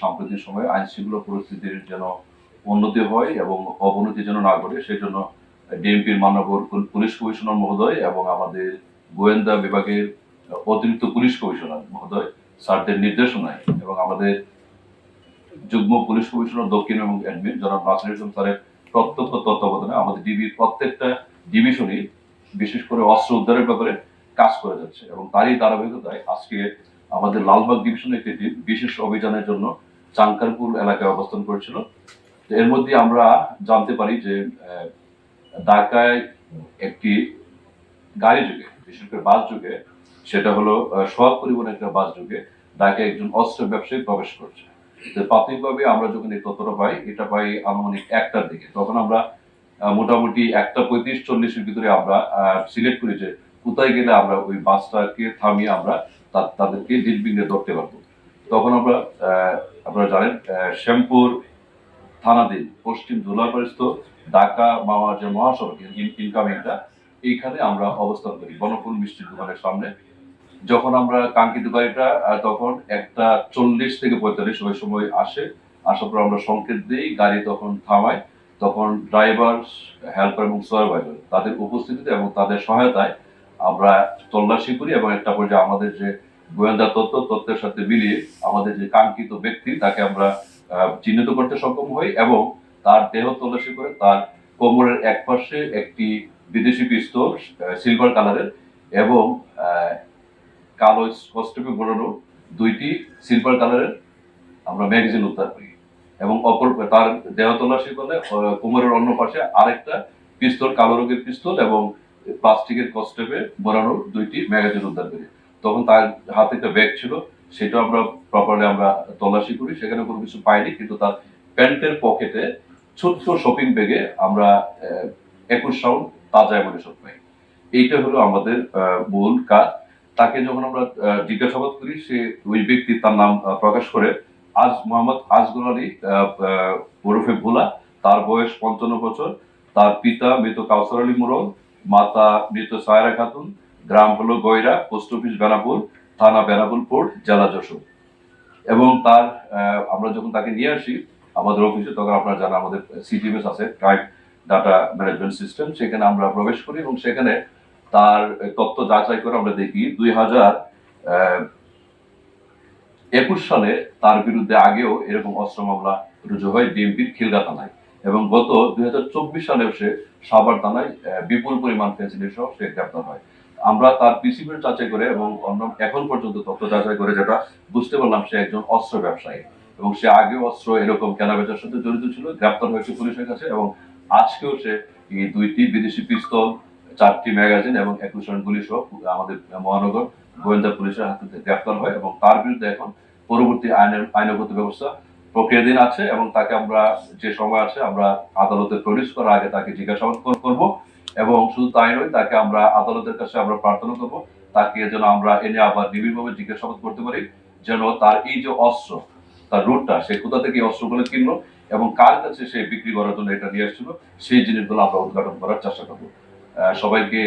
সাম্প্রতিক সময়ে আইন শৃঙ্খলা পরিস্থিতির যেন উন্নতি হয় এবং অবনতি যেন না ঘটে সেই জন্য ডিএমপির মাননীয় পুলিশ কমিশনার মহোদয় এবং আমাদের গোয়েন্দা বিভাগের অতিরিক্ত পুলিশ কমিশনার মহোদয় স্যারদের নির্দেশনায় এবং আমাদের যুগ্ম পুলিশ কমিশনার দক্ষিণ এবং অ্যাডমিন জনাব নাসির হোসেন স্যারের প্রত্যক্ষ তত্ত্বাবধানে আমাদের ডিবির প্রত্যেকটা ডিভিশনই বিশেষ করে অস্ত্র উদ্ধারের ব্যাপারে কাজ করে যাচ্ছে এবং তারই ধারাবাহিকতায় আজকে আমাদের লালবাগ ডিভিশনের একটি টিম বিশেষ অভিযানের জন্য চাঙ্কারপুর এলাকায় অবস্থান করেছিল। এর মধ্যে আমরা জানতে পারি যে ঢাকায় একটি গাড়ি যুগে বিশেষ করে বাস যুগে সেটা হলো সড়ক পরিবহনের একটা বাস যুগে ঢাকায় একজন অস্ত্র ব্যবসায়ী প্রবেশ করছে। প্রাথমিকভাবে আমরা যখন এই তথ্যটা পাই এটা পাই আনুমানিক 1টার দিকে, তখন আমরা মোটামুটি 1:35-40-এর ভিতরে আমরা সিলেক্ট করি যে কোথায় গেলে আমরা ওই বাসটাকে থামিয়ে আমরা তাদেরকে দিনবিঘ্নে ধরতে পারবো। তখন আমরা আপনারা জানেন শ্যামপুর থানাধীন পশ্চিম ধুলাপাড়স্থ ঢাকা মাওয়া যে মহাসড়ক ইনকামিংটা এইখানে আমরা অবস্থান করি বনফুল মিষ্টির দোকানের সামনে। যখন আমরা কাঙ্ক্ষিত গাড়িটা তখন 1:40 থেকে 45 ওই সময় আসে, আসার পর আমরা সংকেত দিই, গাড়ি তখন থামায়। তখন ড্রাইভার, হেল্পার এবং সুপারভাইজার তাদের উপস্থিতিতে এবং তাদের সহায়তায় আমরা তল্লাশি করি এবং একটা পর্যায়ে আমাদের যে গোয়েন্দা তথ্যের সাথে মিলিয়ে আমাদের যে কাঙ্ক্ষিত ব্যক্তি তাকে আমরা চিহ্নিত করতে সক্ষম হই এবং তার দেহ তল্লাশি করে তার কোমরের এক পাশে একটি বিদেশি পিস্তল সিলভার কালারের এবং কালো স্কচটেপে মোড়ানো 2টি সিলভার কালারের আমরা ম্যাগাজিন উদ্ধার করি এবং অপর তার দেহ তল্লাশি করলে কোমরের অন্য পাশে আরেকটা পিস্তল, কালো রঙের পিস্তল এবং প্লাস্টিকের স্কচটেপে মোড়ানো 2টি ম্যাগাজিন উদ্ধার করি। তখন তার হাতে একটা ব্যাগ ছিল, সেটা আমরা প্রপারলি আমরা তল্লাশি করি, সেখানে কোনো কিছু পাইনি, কিন্তু তার প্যান্টের পকেটে ছোট্ট শপিং ব্যাগে আমরা 21 রাউন্ড তাজা অ্যামুনিশন পাই। এইটা হলো আমাদের মূল কাজ। তাকে যখন আমরা জিজ্ঞাসাবাদ করি সে ওই ব্যক্তি তার নাম প্রকাশ করে মোহাম্মদ আজগর আলী ওরফে ভোলা, তার বয়স 55 বছর, তার পিতা মৃত কাউসার আলী মোড়ল, মাতা মৃত সায়রা খাতুন, গ্রাম হলো গয়রা, পোস্ট অফিস বেনাপুর, থানা বেনাপুর পোর্ট, জেলা যশোর। এবং তার আমরা যখন তাকে নিয়ে আসি আমাদের অফিসে তখন আপনারা জানেন আমাদের সিটিএমএস আছে, ক্রাইম ডাটা ম্যানেজমেন্ট সিস্টেম, সেখানে আমরা প্রবেশ করি এবং সেখানে তার তথ্য যাচাই করে আমরা দেখি 2021 সালে তার বিরুদ্ধে আগেও এরকম অস্ত্র মামলা রুজু হয় ডিএমপির খিলগা থানায় এবং গত 2024 সালেও সে সাভার থানায় বিপুল পরিমাণ ফেন্সিডিল সহ সে গ্রেপ্তার হয়। আমরা তার পিসিবির যাচাই করে এবং এখন পর্যন্ত তথ্য যাচাই করে যেটা বুঝতে পারলাম সে একজন অস্ত্র ব্যবসায়ী এবং সে আগেও অস্ত্র এরকম কেনাবেচার সাথে জড়িত ছিল, গ্রেপ্তার হয়েছে পুলিশের কাছে এবং আজকেও সে এই 2টি বিদেশি পিস্তল, 4টি ম্যাগাজিন এবং 21 রাউন্ড গুলি সহ আমাদের মহানগর গোয়েন্দা পুলিশের হাতে গ্রেপ্তার হয় এবং তার বিরুদ্ধে এখন পরবর্তী আইনগত ব্যবস্থা প্রক্রিয়াধীন আছে এবং তাকে আমরা যে সময় আছে আমরা আদালতে প্রডিউস করার আগে তাকে জিজ্ঞাসাবাদ করব এবং শুধু তাই নয়, তাকে আমরা আদালতের কাছে আমরা প্রার্থনা করবো তাকে যেন আমরা এনে আবার নিবিড়ভাবে জিজ্ঞাসাবাদ করতে পারি, যেন তার এই যে অস্ত্র তার রুটটা সে কোথা থেকে এই অস্ত্রগুলো কিনলো এবং কার কাছে সে বিক্রি করার জন্য এটা নিয়ে আসছিল সেই জিনিসগুলো আমরা উদ্ঘাটন করার চেষ্টা করবো। সবাইকে